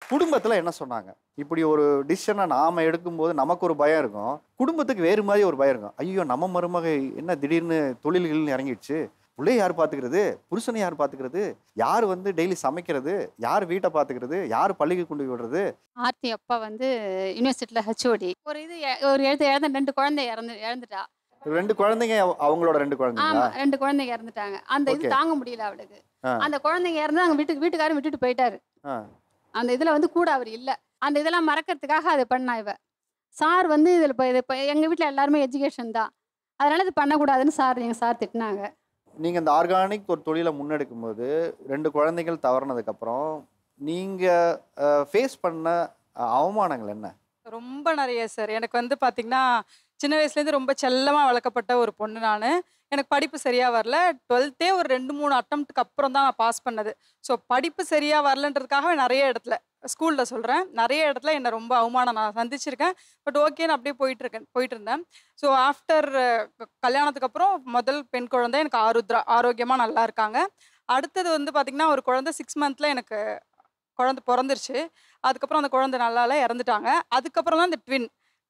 குடும்பத்துல என்ன சொன்னாங்க? இப்படி ஒரு டிசிஷனை நாம எடுக்கும்போது நமக்கு ஒரு பயம் இருக்கும். குடும்பத்துக்கு வேறு மாதிரி ஒரு பயம் இருக்கும். ஐயோ நம்ம மருமக என்ன திடீர்னு தொழில்கள்னு இறங்கிடுச்சு. பிள்ளைய யார் பாத்துக்கிறது? புருஷனை யார் பாத்துக்கிறது? யார் வந்து டெய்லி சமைக்கிறது? யார் வீட்டை பாத்துக்கிறது? யார் பள்ளிக்கு கொண்டு போய் விடுறது? ஆர்த்தி அப்பா வந்து யுனிவர்சிட்டியில் ஹெச்ஓடி. ஒரு எழுத்து இழந்த 2 குழந்தை இழந்துட்டா. 2 குழந்தைங்க அவங்களோட 2 குழந்தைங்களா? ஆமா 2 குழந்தைங்க இறந்துட்டாங்க. அந்த இது ஓகே. தாங்க முடியல அவளுக்கு. ஆ. அந்த குழந்தைங்க இறந்து அங்க வீட்டுக்காரரும் விட்டுட்டு போயிட்டாரு. ஆ. அந்த இதுல வந்து கூட அவர் இல்ல. அந்த இதெல்லாம் மறக்கிறதுக்காக அதை பண்ணா இவ. சார் வந்து இதுல இப்ப எங்க வீட்ல எல்லாருமே எஜுகேஷன் தான். அதனால இது பண்ணக்கூடாதுன்னு எங்க சார் திட்டினாங்க. நீங்க இந்த ஆர்கானிக் ஒரு தொழிலை முன்னெடுக்கும்போது 2 குழந்தைகள் தவறுனதுக்கு அப்புறம் நீங்க ஃபேஸ் பண்ண அவமானங்கள் என்ன? ரொம்ப நிறைய சார். எனக்கு வந்து பார்த்தீங்கன்னா, சின்ன வயசுலேருந்து ரொம்ப செல்லமா வளர்க்கப்பட்ட ஒரு பொண்ணு நானு. எனக்கு படிப்பு சரியா வரல. 12தே ஒரு 2, 3 அட்டெம்ப்ட்க்கு அப்புறம் தான் நான் பாஸ் பண்ணது. ஸோ படிப்பு சரியா வரலன்றதுக்காகவே நெறைய இடத்துல, ஸ்கூல்ல சொல்றேன், நெறைய இடத்துல என்ன ரொம்ப அவமானம் நான் சந்திச்சிருக்கேன். பட் ஓகேன்னு அப்படியே போயிட்டுருந்தேன். ஸோ ஆஃப்டர் கல்யாணத்துக்கு அப்புறம் முதல் பெண் குழந்தை எனக்கு ஆருத்ரா. ஆரோக்கியமா நல்லா இருக்காங்க. அடுத்தது வந்து பார்த்தீங்கன்னா, ஒரு குழந்தை 6 மந்த்ல எனக்கு குழந்தை பொறந்துருச்சு. அதுக்கப்புறம் அந்த குழந்தை நல்லா இல்ல, இறந்துட்டாங்க. அதுக்கப்புறம் தான் இந்த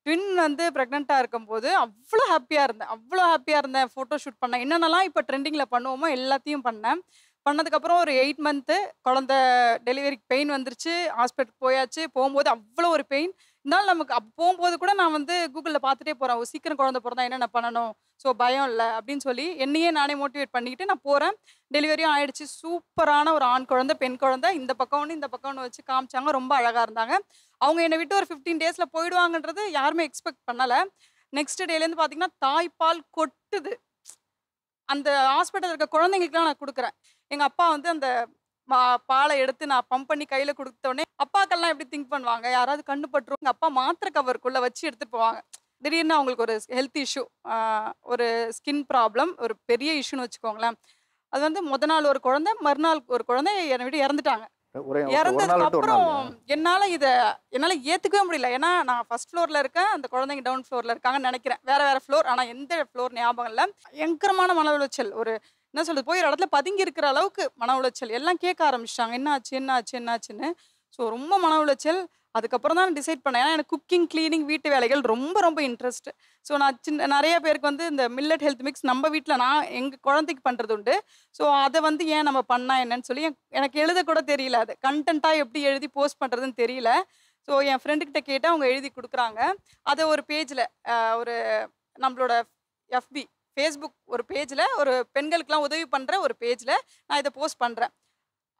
ட்வின் வந்து பிரெக்னென்ட்டா இருக்கும்போது அவ்ளோ ஹாப்பியா இருந்தேன். அவ்ளோ ஹாப்பியா இருந்தேன். ஃபோட்டோ ஷூட் பண்ணேன். என்னென்னலாம் இப்ப ட்ரெண்டிங்ல பண்ணுவோமோ எல்லாத்தையும் பண்ணேன். பண்ணதுக்கப்புறம் ஒரு 8 மந்த்து குழந்தை டெலிவரிக்கு பெயின் வந்துருச்சு. ஹாஸ்பிட்டலுக்கு போயாச்சு. போகும்போது அவ்ளோ ஒரு பெயின். இருந்தாலும் நமக்கு போகும்போது கூட நான் வந்து கூகுள்ல பார்த்துட்டே போறேன். சீக்கிரம் குழந்தை பொறந்தா என்னென்ன பண்ணணும்? ஸோ பயம் இல்ல அப்படின்னு சொல்லி என்னையே நானே மோட்டிவேட் பண்ணிக்கிட்டு நான் போறேன். டெலிவரியும் ஆயிடுச்சு. சூப்பரான ஒரு ஆண் குழந்தை, பெண் குழந்தை. இந்த பக்கம் ஒண்ணு, இந்த பக்கம் ஒண்ணு வச்சு காமிச்சாங்க. ரொம்ப அழகா இருந்தாங்க. அவங்க என்னை விட்டு ஒரு 15 டேஸ்ல போயிடுவாங்கன்றது யாருமே எக்ஸ்பெக்ட் பண்ணல. நெக்ஸ்ட் டேலேருந்து பார்த்தீங்கன்னா, தாய்ப்பால் கொட்டுது. அந்த ஹாஸ்பிட்டல்ல இருக்க குழந்தைங்களுக்குலாம் நான் குடுக்குறேன். எங்க அப்பா வந்து அந்த பால எடுத்து நான் பம்ப் பண்ணி கையில குடுத்த உடனே, அப்பாக்கெல்லாம் எப்படி திங்க் பண்ணுவாங்க? யாராவது கண்ணு பட்டுரும். எங்க அப்பா மாத்திரை கவருக்குள்ள வச்சு எடுத்துட்டு போவாங்க. திடீர்னு அவங்களுக்கு ஒரு ஹெல்த் இஷ்யூ, ஒரு ஸ்கின் ப்ராப்ளம், ஒரு பெரிய இஷ்யூன்னு வச்சுக்கோங்களேன். அது வந்து நாள் ஒரு குழந்தை, மறுநாள் ஒரு குழந்தை என்னை விட்டு இறந்துட்டாங்க. ஒரு இறந்ததுக்கு நாள் விட்டு ஒரு அப்புறம் நாள். என்னால ஏத்துக்கவே முடியல. ஏன்னா நான் ஃபர்ஸ்ட் ஃப்ளோர்ல இருக்கேன். அந்த குழந்தைங்க டவுன் ஃப்ளோர்ல இருக்காங்கன்னு நெனைக்கிறேன். வேற ஃப்ளோர். ஆனா எந்த ஃப்ளோர் ஞாபகம் இல்ல. பயங்கரமான மன உளைச்சல். ஒரு என்ன சொல்றது, போய் ஒரு இடத்துல பதுங்கி இருக்கிற அளவுக்கு மன உளைச்சல். எல்லாம் கேட்க ஆரம்பிச்சிட்டாங்க. என்னாச்சுன்னு. ஸோ ரொம்ப மன உளைச்சல். அதுக்கப்புறம் தான் டிசைட் பண்ணேன். ஏன்னா எனக்கு குக்கிங், கிளீனிங், வீட்டு வேலைகள் ரொம்ப ரொம்ப இன்ட்ரெஸ்ட். ஸோ நான் நெறைய பேருக்கு வந்து இந்த மில்லட் ஹெல்த் மிக்ஸ் நம்ம வீட்ல நான் எங்க குழந்தைக்கு பண்றது உண்டு. ஸோ அத வந்து ஏன் நம்ம பண்ணா என்னன்னு சொல்லி எனக்கு எழுத கூட தெரியல. அது கன்டென்ட்டா எப்படி எழுதி போஸ்ட் பண்றதுன்னு தெரியல. ஸோ என் ஃப்ரெண்டு கிட்ட கேட்டேன். அவங்க எழுதி குடுக்குறாங்க. அத ஒரு பேஜ்ல ஒரு நம்மளோட எஃபி ஃபேஸ்புக் ஒரு பேஜ்ல, ஒரு பெண்களுக்குலாம் உதவி பண்ற ஒரு பேஜ்ல நான் இத போஸ்ட் பண்றேன்.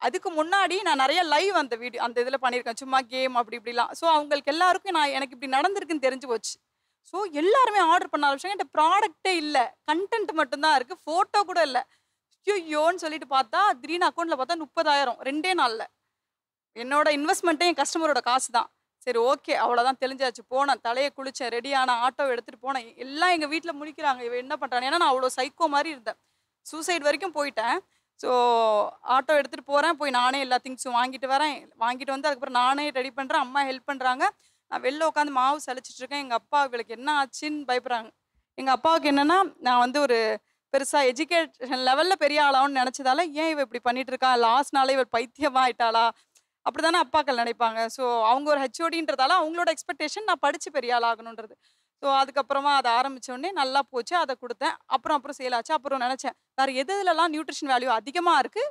அதுக்கு முன்னாடி நான் நெறைய லைவ் அந்த இதுல பண்ணியிருக்கேன். சும்மா கேம் அப்படி இப்படிலாம். ஸோ அவங்களுக்கு எல்லாருக்கும் எனக்கு இப்படி நடந்திருக்குன்னு தெரிஞ்சு போச்சு. ஸோ எல்லாருமே ஆர்டர் பண்ண ஆரம்பிச்சாங்க. என்ட்ட ப்ராடக்ட்டே இல்ல. கன்டென்ட் மட்டும் தான் இருக்கு. ஃபோட்டோ கூட இல்ல. ஐய்யயோன்னு சொல்லிட்டு பார்த்தா, திடீர்னு அக்கவுண்ட்ல பார்த்தா 30,000 2டே நாள்ல. என்னோட இன்வெஸ்ட்மெண்ட்டே என் கஸ்டமரோட காசு தான். சரி ஓகே, அவ்வளோதான் தெரிஞ்சாச்சு. போனேன், தலைய குளிச்சேன், ரெடி ஆனேன், ஆட்டோ எடுத்துட்டு போனேன். எல்லாம் எங்க வீட்ல முழிக்கிறாங்க. இவ என்ன பண்றான்னு. ஏன்னா நான் அவ்வளோ சைக்கோ மாரி இருந்தேன். சூசைட் வரைக்கும் போயிட்டேன். ஸோ ஆட்டோ எடுத்துட்டு போறேன். போய் நானே எல்லா திங்ஸும் வாங்கிட்டு வரேன். வாங்கிட்டு வந்து அதுக்கப்புறம் நானே ரெடி பண்றேன். அம்மா ஹெல்ப் பண்றாங்க. நான் வெளில உட்காந்து மாவு சலிச்சிட்டு இருக்கேன். எங்க அப்பா இவளுக்கு என்ன ஆச்சுன்னு பயப்படுறாங்க. எங்க அப்பாவுக்கு என்னன்னா, நான் வந்து ஒரு பெருசா எஜுகேஷன் லெவல்ல பெரிய ஆளாகும்னு நெனச்சதால, ஏன் இவ இப்படி பண்ணிட்டு இருக்கா? லாஸ்ட்னால இவ பைத்தியமா ஆயிட்டாளா? அப்படிதானே அப்பாக்கள் நினைப்பாங்க. ஸோ அவங்க ஒரு ஹெச்ஓடின்றதால அவங்களோட எக்ஸ்பெக்டேஷன் நான் படிச்சு பெரிய ஆள் ஆகணுன்றது. ஸோ அதுக்கப்புறமா அத ஆரம்பிச்ச உடனே நல்லா போச்சு. அத குடுத்தேன். அப்புறம் சேல் ஆச்சு. அப்புறம் நெனச்சேன், வேற எதுலலாம் நியூட்ரிஷன் வேல்யூ அதிகமா இருக்கு,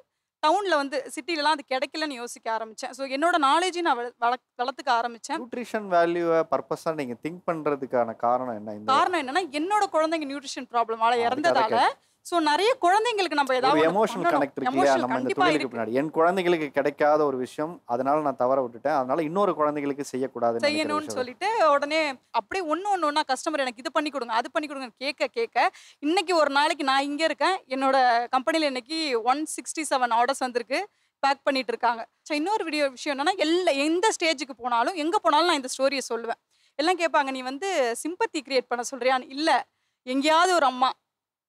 டவுன்ல வந்து சிட்டிலலாம் அது கிடைக்கலன்னு யோசிக்க ஆரம்பிச்சேன். ஸோ என்னோட நாலேஜையும் நான் வளர்த்துக்க ஆரம்பிச்சேன். நியூட்ரிஷன் வேல்யூவை பர்பஸா நீங்க திங்க் பண்றதுக்கான காரணம் என்ன? காரணம் என்னன்னா, என்னோட குழந்தைங்க நியூட்ரிஷன் ப்ராப்ளமால அதுக்காக இறந்ததால, கேட்டேன். ஸோ நெறைய குழந்தைங்களுக்கு நம்ம ஒரு ஏதாவது ஒண்ணு எமோஷனல் பண்ணணும். கனெக்ட் இருக்கு இல்லையா? எமோஷனல் நம்ம இந்த கண்டிப்பா தொழிலுக்கு இருக்கு. பின்னாடி என் குழந்தைகளுக்கு கிடைக்காத ஒரு விஷயம், அதனால நான் தவற விட்டுட்டேன். அதனால இன்னொரு குழந்தைகளுக்கு செய்யக்கூடாதுன்னு நினைக்கிற செய்யணும்னு விஷயம். சொல்லிட்டு உடனே அப்படியே ஒண்ணா கஸ்டமர் எனக்கு இது பண்ணி கொடுங்க, அது பண்ணி கொடுங்க கேட்க இன்னைக்கு ஒரு நாளைக்கு நான் இங்க இருக்கேன். என்னோட கம்பெனில இன்னைக்கு 167 ஆர்டர்ஸ் வந்திருக்கு. பேக் பண்ணிட்டு இருக்காங்க. ஸோ இன்னொரு விஷயம் என்னன்னா, எந்த ஸ்டேஜுக்கு போனாலும், எங்க போனாலும் நான் இந்த ஸ்டோரியை சொல்லுவேன். எல்லாம் கேட்பாங்க, நீ வந்து சிம்பத்தி கிரியேட் பண்ண சொல்றியான்னு. இல்ல, எங்கேயாவது ஒரு அம்மா,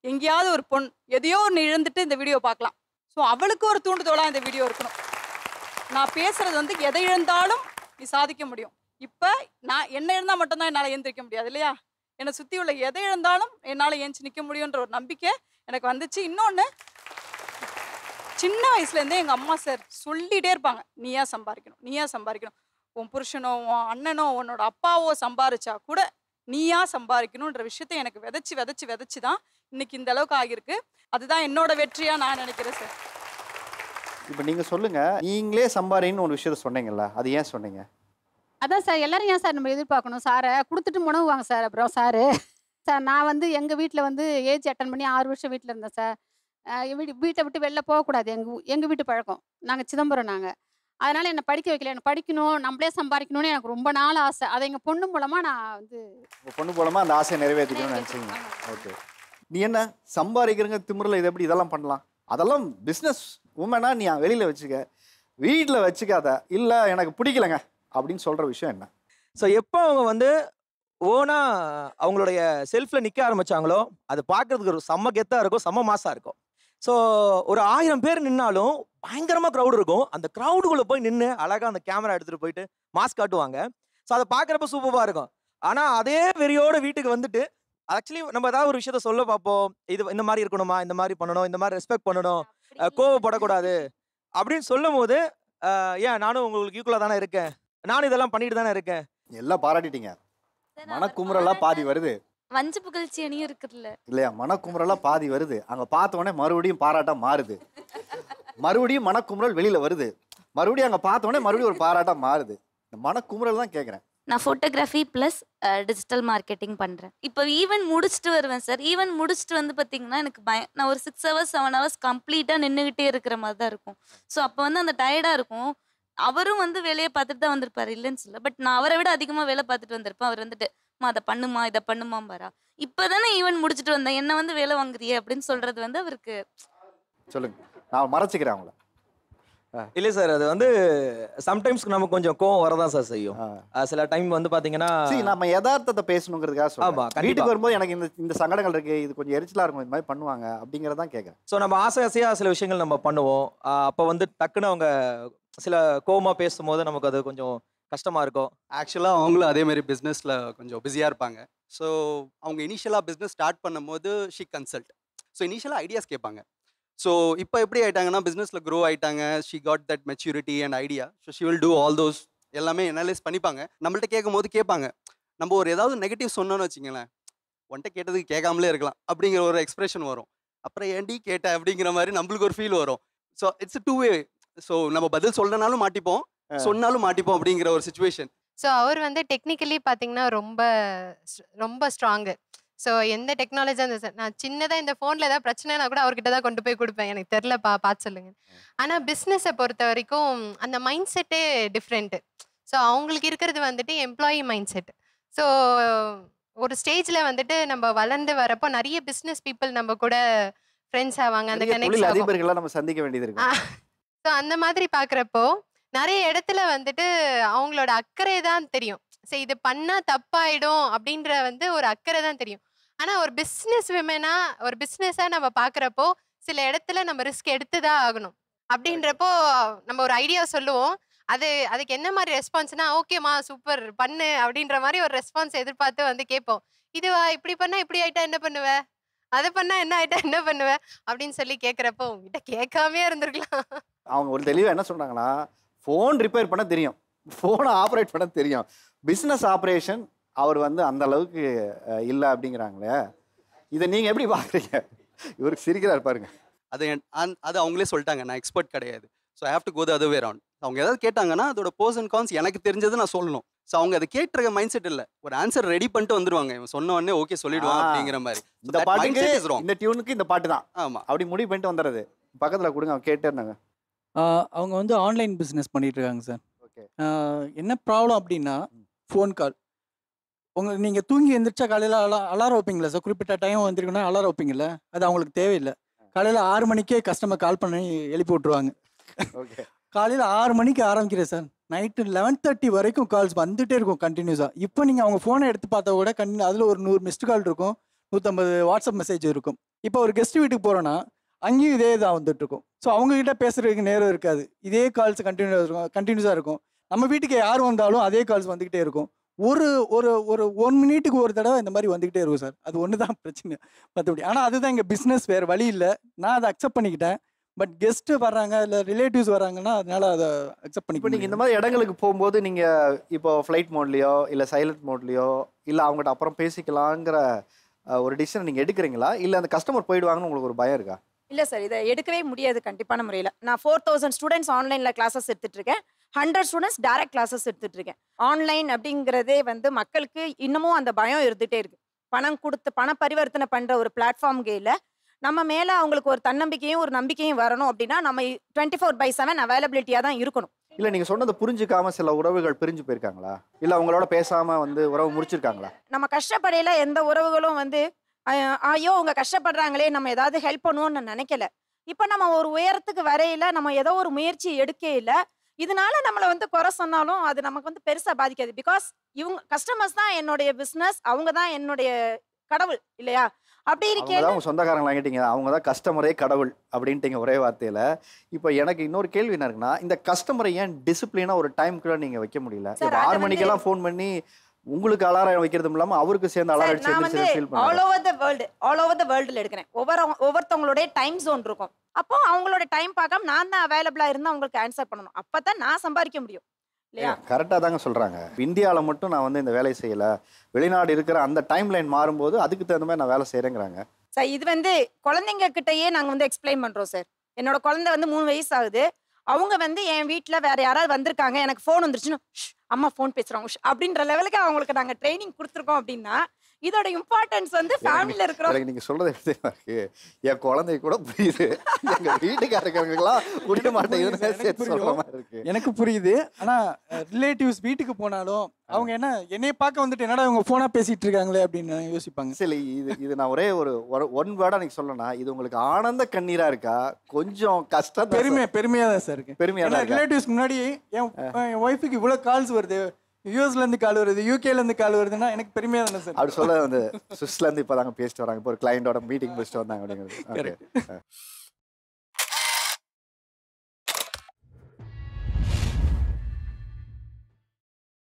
எங்கேயாவது ஒரு பொண் எதையோ ஒன்று இழந்துட்டு இந்த வீடியோ பார்க்கலாம். ஸோ அவளுக்கு ஒரு தூண்டுதோலா இந்த வீடியோ இருக்கணும். நான் பேசுறது வந்து எதை இழந்தாலும் நீ சாதிக்க முடியும். இப்ப நான் என்ன இழந்தா மட்டும்தான் என்னால எழுந்திருக்க முடியாது இல்லையா? என்னை சுத்தி உள்ள எதை இழந்தாலும் என்னால ஏஞ்சி நிக்க முடியுன்ற ஒரு நம்பிக்கை எனக்கு வந்துச்சு. இன்னொன்னு, சின்ன வயசுல இருந்தே எங்க அம்மா சார் சொல்லிட்டே இருப்பாங்க, நீயா சம்பாதிக்கணும், நீயா சம்பாதிக்கணும். உன் புருஷனோ உன் அண்ணனோ உன்னோட அப்பாவோ சம்பாரிச்சா கூட நீயா சம்பாதிக்கணுன்ற விஷயத்தை எனக்கு விதைச்சு தான் இன்னைக்கு இந்த அளவுக்கு ஆகியிருக்கு. அதுதான் என்னோட வெற்றியா நான் நினைக்கிறேன் சார். இப்போ நீங்க சொல்லுங்க, நீங்களே சம்பாரின்னு ஒரு விஷயத்த சொன்னீங்கல்ல, அது ஏன் சொன்னீங்க? அதான் சார் எல்லாரும் ஏன் சார் நம்ம எதிர்பார்க்கணும்? சாரை கொடுத்துட்டு உணவுவாங்க சார். அப்புறம் சார் நான் வந்து எங்கள் வீட்டில் வந்து ஏஜ் அட்டன் பண்ணி 6 வருஷம் வீட்டில் இருந்தேன் சார். வீட்டை விட்டு வெளில போகக்கூடாது. எங்கள் வீட்டு பழக்கம். நாங்கள் சிதம்பரம். அதனால் என்னை படிக்க வைக்கல. எனக்கு படிக்கணும், நம்மளே சம்பாதிக்கணும்னு எனக்கு ரொம்ப நாள் ஆசை. அதை எங்கள் பொண்ணு மூலமாக நான் வந்து உங்க பொண்ணு மூலமா அந்த ஆசையை நிறைவேற்றிக்கணும்னு நினைச்சீங்க. ஓகே. நீ என்ன சம்பாதிக்கிறங்க திமிரில் இது எப்படி இதெல்லாம் பண்ணலாம்? அதெல்லாம் பிஸ்னஸ் உமனா நீ வெளியில் வச்சுக்க, வீட்டில் வச்சுக்காத. இல்லை எனக்கு பிடிக்கலங்க அப்படின்னு சொல்கிற விஷயம் என்ன? ஸோ எப்போ அவங்க வந்து ஓனாக அவங்களுடைய செல்ஃபில் நிற்க ஆரம்பித்தாங்களோ அது பார்க்குறதுக்கு ஒரு செம்ம கெத்தாக இருக்கும், செம்ம மாசாக இருக்கும். ஸோ ஒரு 1000 பேர் நின்னாலும் பயங்கரமாக க்ரௌடு இருக்கும். அந்த க்ரௌடுக்குள்ளே போய் நின்று அழகாக அந்த கேமரா எடுத்துகிட்டு போயிட்டு மாஸ்க் காட்டுவாங்க. ஸோ அதை பார்க்குறப்ப சூப்பராக இருக்கும். ஆனால் அதே வெறியோட வீட்டுக்கு வந்துட்டு ஆக்சுவலி நம்ம ஏதாவது ஒரு விஷயத்த சொல்ல பார்ப்போம். இது இந்த மாதிரி இருக்கணுமா, இந்த மாதிரி பண்ணணும், இந்த மாதிரி ரெஸ்பெக்ட் பண்ணணும், கோவப்படக்கூடாது அப்படின்னு சொல்லும் போது ஏன் நானும் உங்களுக்கு ஈக்குவலாக தானே இருக்கேன், நானும் இதெல்லாம் பண்ணிட்டு தானே இருக்கேன். எல்லாம் பாராட்டிட்டீங்க. மனக்குமுறலா பாதி வருது, வஞ்சு புகழ்ச்சி அணியும் இருக்குதுல்ல இல்லையா? மனக்குமுறலா பாதி வருது. அங்கே பார்த்த உடனே மறுபடியும் பாராட்டா மாறுது, மறுபடியும் மனக்குமுறல் வெளியில் வருது, மறுபடியும் அங்கே பார்த்த உடனே மறுபடியும் ஒரு பாராட்டா மாறுது. இந்த மனக்குமுறல் தான் கேட்குறேன். நான் ஃபோட்டோகிராஃபி ப்ளஸ் டிஜிட்டல் மார்க்கெட்டிங் பண்ணுறேன். இப்போ ஈவென்ட் முடிச்சுட்டு வருவேன் சார். ஈவென்ட் முடிச்சுட்டு வந்து பார்த்தீங்கன்னா எனக்கு நான் ஒரு 6 ஹவர்ஸ் 7 ஹவர்ஸ் கம்ப்ளீட்டாக நின்றுக்கிட்டே இருக்கிற மாதிரி தான் இருக்கும். ஸோ அப்போ வந்து அந்த டயர்டாக இருக்கும். அவரும் வந்து வேலையை பார்த்துட்டு தான் வந்திருப்பாரு, இல்லைன்னு சொல்ல. பட் நான் அவரை விட அதிகமாக வேலை பார்த்துட்டு வந்திருப்பேன். அவர் வந்துட்டு அதை பண்ணுமா இதை பண்ணுமா பாரா, இப்போ தானே ஈவென்ட் முடிச்சுட்டு வந்தேன், என்ன வந்து வேலை வாங்குறியே அப்படின்னு சொல்கிறது வந்து அவருக்கு. சொல்லுங்க, நான் மறைச்சிக்கிறேன் அவங்கள. இல்லை சார், அது வந்து சம்டைம்ஸ்க்கு நமக்கு கொஞ்சம் கோவம் வரதான் சார் செய்யும். சில டைம் வந்து பாத்தீங்கன்னா நம்ம யதார்த்தத்தை பேசணுங்கிறதுக்காக சொல்றேன். ஆமா, கண்டிப்பா. வீட்டுக்கு வரும்போது எனக்கு இந்த சங்கடங்கள் இருக்கு, இது கொஞ்சம் எரிச்சலா இருக்கும், இந்த மாதிரி பண்ணுவாங்க அப்படிங்கறதான் கேட்குறேன். ஸோ நம்ம ஆசையா சில விஷயங்கள் நம்ம பண்ணுவோம். அப்போ வந்து டக்குன்னு அவங்க சில கோவமா பேசும்போது நமக்கு அது கொஞ்சம் கஷ்டமா இருக்கும். ஆக்சுவலாக அவங்களும் அதே மாதிரி பிஸ்னஸில் கொஞ்சம் பிஸியாக இருப்பாங்க. ஸோ அவங்க இனிஷியலாக பிஸ்னஸ் ஸ்டார்ட் பண்ணும்போது ஷி கன்சல்ட். ஸோ இனிஷியலாக ஐடியாஸ் கேட்பாங்க. ஸோ இப்போ எப்படி ஆயிட்டாங்கன்னா பிஸ்னஸில் க்ரோ ஆயிட்டாங்க. She got that maturity and idea. So she will do all those எல்லாமே அனலைஸ் பண்ணிப்பாங்க. நம்மள்ட்ட கேட்கும் போது கேட்பாங்க, நம்ம ஒரு ஏதாவது நெகட்டிவ் சொன்னோன்னு வச்சுங்களேன், ஒன்ட்ட கேட்டதுக்கு கேட்காமலே இருக்கலாம் அப்படிங்கிற ஒரு எக்ஸ்பிரஷன் வரும். அப்புறம் ஏன்டி கேட்ட அப்படிங்கிற மாதிரி நம்மளுக்கு ஒரு ஃபீல் வரும். So it's 2 way. ஸோ நம்ம பதில் சொல்லனாலும் மாட்டிப்போம், சொன்னாலும் மாட்டிப்போம் அப்படிங்கிற ஒரு சுச்சுவேஷன். ஸோ அவர் வந்து டெக்னிக்கலி பார்த்தீங்கன்னா ரொம்ப ஸ்ட்ராங்கு. ஸோ எந்த டெக்னாலஜி அந்த நான் சின்னதாக இந்த ஃபோனில் ஏதாவது பிரச்சனைனா கூட அவர்கிட்ட தான் கொண்டு போய் கொடுப்பேன், எனக்கு தெரிலப்பா பார்த்து சொல்லுங்க. ஆனால் பிஸ்னஸை பொறுத்த வரைக்கும் அந்த மைண்ட் செட்டே டிஃப்ரெண்ட்டு. ஸோ அவங்களுக்கு இருக்கிறது வந்துட்டு எம்ப்ளாயி மைண்ட் செட். ஸோ ஒரு ஸ்டேஜில் வந்துட்டு நம்ம வளர்ந்து வரப்போ நிறைய பிஸ்னஸ் பீப்புள் நம்ம கூட ஃப்ரெண்ட்ஸ் ஆவாங்க, அந்த கனெக்ட் அதிபர்களை நம்ம சந்திக்க வேண்டியது இருக்கு. ஸோ அந்த மாதிரி பார்க்குறப்போ நிறைய இடத்துல வந்துட்டு அவங்களோட அக்கறை தான் தெரியும். சரி இது பண்ணால் தப்பாயிடும் அப்படின்ற வந்து ஒரு அக்கறை தான் தெரியும். ஆனால் ஒரு பிஸ்னஸ் விமனா ஒரு பிஸ்னஸாக நம்ம பார்க்குறப்போ சில இடத்துல நம்ம ரிஸ்க் எடுத்து தான் ஆகணும். அப்படின்றப்போ நம்ம ஒரு ஐடியா சொல்லுவோம், அதுக்கு என்ன மாதிரி ரெஸ்பான்ஸ்னா ஓகேம்மா சூப்பர் பண்ணு அப்படின்ற மாதிரி ஒரு ரெஸ்பான்ஸ் எதிர்பார்த்து வந்து கேட்போம். இதுவா இப்படி பண்ணால் இப்படி ஆயிட்டா என்ன பண்ணுவேன், அதை பண்ணா என்ன ஆயிட்டா என்ன பண்ணுவேன் அப்படின்னு சொல்லி கேட்குறப்போ உங்ககிட்ட கேட்காமே இருந்திருக்கலாம். அவங்க ஒரு தெளிவாக என்ன சொல்றாங்கன்னா, ஃபோன் ரிப்பேர் பண்ண தெரியும், ஃபோனை ஆப்ரேட் பண்ண தெரியும், பிஸ்னஸ் ஆப்ரேஷன் அவர் வந்து அந்த அளவுக்கு இல்லை அப்படிங்கிறாங்களே. இதை நீங்கள் எப்படி பார்க்குறீங்க? இவருக்கு சிரிக்கிறார் பாருங்க. அது அவங்களே சொல்லிட்டாங்க, நான் எக்ஸ்பர்ட் கிடையாது. So I have to go the other way around. அவங்க ஏதாவது கேட்டாங்கன்னா அதோட ப்ரோஸ் அண்ட் கான்ஸ் எனக்கு தெரிஞ்சது நான் சொல்லணும். ஸோ அவங்க அதை கேட்டுற மைண்ட் செட் இல்லை, ஒரு ஆன்சர் ரெடி பண்ணிட்டு வந்துருவாங்க. இவன் சொன்ன உடனே ஓகே சொல்லிடுவான் அப்படிங்கிற மாதிரி. இந்த பாட்டுக்கு இந்த டியூனுக்கு இந்த பாட்டு தான் ஆமாம் அப்படி முடிவு பண்ணிட்டு வந்துடுறது. பக்கத்தில் கொடுங்க, அவங்க கேட்டே இருந்தாங்க. அவங்க வந்து ஆன்லைன் பிஸ்னஸ் பண்ணிட்டு இருக்காங்க சார். ஓகே. என்ன ப்ராப்ளம் அப்படின்னா ஃபோன் கால். நீங்கள் தூங்கி எந்திரிச்சா காலையில் அலாரம் வைப்பீங்களா சார்? குறிப்பிட்ட டைம் வந்துருக்குன்னா அலாரம் வைப்பீங்களா? அது அவங்களுக்கு தேவையில்லை. காலையில் 6 மணிக்கே கஸ்டமர் கால் பண்ணி எழுப்பி விட்ருவாங்க. ஓகே. காலையில் 6 மணிக்கு ஆரம்பிக்கிறேன் சார், நைட்டு 11:30 வரைக்கும் கால்ஸ் வந்துகிட்டே இருக்கும் கண்டினியூஸாக. இப்போ நீங்கள் அவங்க ஃபோனை எடுத்து பார்த்தா கூட அதில் ஒரு 100 மிஸ்டு கால் இருக்கும், 150 வாட்ஸ்அப் மெசேஜ் இருக்கும். இப்போ ஒரு கெஸ்ட் வீட்டுக்கு போகிறோன்னா அங்கேயும் இதே தான் வந்துட்டுருக்கும். ஸோ அவங்ககிட்ட பேசுகிறதுக்கு நேரம் இருக்காது, இதே கால்ஸ் கண்டினியூஸாக இருக்கும். நம்ம வீட்டுக்கு யார் வந்தாலும் அதே கால்ஸ் வந்துக்கிட்டே இருக்கும். ஒரு ஒரு ஒரு 1 மினிட்டுக்கு ஒரு தடவை இந்த மாதிரி வந்துக்கிட்டே இருக்கும் சார். அது ஒன்று தான் பிரச்சனை மற்றபடி. ஆனால் அதுதான் எங்கள் பிஸ்னஸ், வேறு வழி இல்லை. நான் அதை அக்செப்ட் பண்ணிக்கிட்டேன். பட் கெஸ்ட் வர்றாங்க இல்லை ரிலேட்டிவ்ஸ் வராங்கன்னா அதனால அதை அக்செப்ட் பண்ணி இப்போ நீங்கள் இந்த மாதிரி இடங்களுக்கு போகும்போது நீங்கள் இப்போ ஃப்ளைட் மோட்லேயோ இல்லை சைலண்ட் மோட்லேயோ இல்லை அவங்ககிட்ட அப்புறம் பேசிக்கலாங்கிற ஒரு டிசிஷன் நீங்கள் எடுக்கிறீங்களா இல்லை அந்த கஸ்டமர் போயிடுவாங்கன்னு உங்களுக்கு ஒரு பயம் இருக்கா? இல்லை சார், இதை எடுக்கவே முடியாது கண்டிப்பான முறையில். நான் 4000 ஸ்டூடெண்ட்ஸ் ஆன்லைனில் கிளாஸஸ் எடுத்துட்டு இருக்கேன். 100 ஸ்டூடெண்ட்ஸ் டைரக்ட் கிளாஸஸ் எடுத்துட்டு இருக்கேன். ஆன்லைன் அப்படிங்கிறதே வந்து மக்களுக்கு இன்னமும் அந்த பயம் இருந்துகிட்டே இருக்கு. பணம் கொடுத்து பண பரிவர்த்தனை பண்ணுற ஒரு பிளாட்ஃபார்ம் கேல நம்ம மேலே அவங்களுக்கு ஒரு தன்னம்பிக்கையும் ஒரு நம்பிக்கையும் வரணும் அப்படின்னா நம்ம 24/7 அவைலபிலிட்டியாக தான் இருக்கணும். இல்லை நீங்கள் சொன்னதை புரிஞ்சுக்காம சில உறவுகள் பிரிஞ்சு போயிருக்காங்களா? இல்லை அவங்களோட பேசாமல் வந்து உறவு முடிச்சிருக்காங்களா? நம்ம கஷ்டப்படையில எந்த உறவுகளும் வந்து ஐயோ அவங்க கஷ்டப்படுறாங்களே நம்ம ஏதாவது ஹெல்ப் பண்ணுவோம்னு நான் நினைக்கல. இப்போ நம்ம ஒரு உயரத்துக்கு வரையில நம்ம ஏதோ ஒரு முயற்சி எடுக்கையில இதனால நம்மளை வந்து குறை சொன்னாலும் அது நமக்கு வந்து பெருசாக பாதிக்காது. பிகாஸ் இவங்க கஸ்டமர்ஸ் தான் என்னுடைய பிஸ்னஸ், அவங்க தான் என்னுடைய கடவுள் இல்லையா? அப்படி இருக்கேன் அவங்க சொந்தக்காரங்களா கேட்டீங்க, அவங்க தான் கஸ்டமரே கடவுள் அப்படின்ட்டீங்க ஒரே வார்த்தையில். இப்போ எனக்கு இன்னொரு கேள்வி என்ன இருக்குன்னா, இந்த கஸ்டமரை ஏன் டிசிப்ளினாக ஒரு டைம்குள்ளே நீங்கள் வைக்க முடியல? இப்போ 6 மணிக்கெல்லாம் ஃபோன் பண்ணி உங்களுக்கு அலாரம் வைக்கிறதும் இல்லாம அவருக்கு சேர்ந்து அலாரம் அடிச்சு நான் வந்து ஃபீல் ஆல் ஓவர் த வேர்ல்டுல எடுக்கிறேன். ஒவ்வொருத்தவங்களுடைய டைம் ஜோன் இருக்கும். அப்போ அவங்களோட டைம் பார்க்காம நான் தான் அவைலபிளா இருந்து அவங்களுக்கு ஆன்சர் பண்ணணும். அப்பதான் நான் சம்பாதிக்க முடியும் இல்லையா? கரெக்டாக தாங்க சொல்கிறாங்க. இந்தியாவில் மட்டும் நான் வந்து இந்த வேலையை செய்யலை, வெளிநாடு இருக்கிற அந்த டைம் லைன் மாறும்போது அதுக்கு தகுந்த மாதிரி நான் வேலை செய்கிறேங்கிறாங்க. சார் இது வந்து குழந்தைங்க கிட்டயே நாங்கள் வந்து எக்ஸ்பிளைன் பண்ணுறோம் சார். என்னோட குழந்தை வந்து 3 வயசு ஆகுது. அவங்க வந்து என் வீட்டில் வேற யாராவது வந்திருக்காங்க, எனக்கு ஃபோன் வந்துருச்சுன்னு அம்மா ஃபோன் பேசுகிறாங்க அப்படின்ற லெவலுக்கு அவங்களுக்கு நாங்கள் ட்ரைனிங் கொடுத்துருக்கோம். அப்படின்னா இதோட இம்பார்ட்டன்ஸ் வந்து ஃபேமிலியில் இருக்கிறோம். நீங்கள் சொல்கிறது எப்படி இருக்கு, என் குழந்தை கூட புரியுது, எங்கள் வீட்டுக்காரங்களுக்கெல்லாம் புரிய மாட்டேங்குது. எனக்கு புரியுது. ஆனால் ரிலேட்டிவ்ஸ் வீட்டுக்கு போனாலும் அவங்க என்னைய பார்க்க வந்துட்டு என்னடா இவங்க ஃபோனாக பேசிட்டு இருக்காங்களே அப்படின்னு யோசிப்பாங்க. சரி, இது நான் ஒரே ஒன் வேர்டாக நீங்கள் சொல்லணும்னா, இது உங்களுக்கு ஆனந்த கண்ணீராக இருக்கா, கொஞ்சம் கஷ்டம்? பெருமையாக தான் சார் இருக்கு. பெருமையாக ரிலேட்டிவ்ஸ்க்கு முன்னாடி என் ஒய்ஃபுக்கு இவ்வளோ கால்ஸ் வருது, யூஎஸ்லேருந்து கால் வருது, யூகேலேருந்து கால் வருதுன்னா எனக்கு பெருமையாக தானே சார். அப்படி சொல்ல வந்து சுவிஸ்லேருந்து இப்போ தாங்க பேசிட்டு வராங்க, இப்போ ஒரு கிளைண்டோட மீட்டிங் பேசிட்டு வந்தாங்க அப்படிங்கிறது.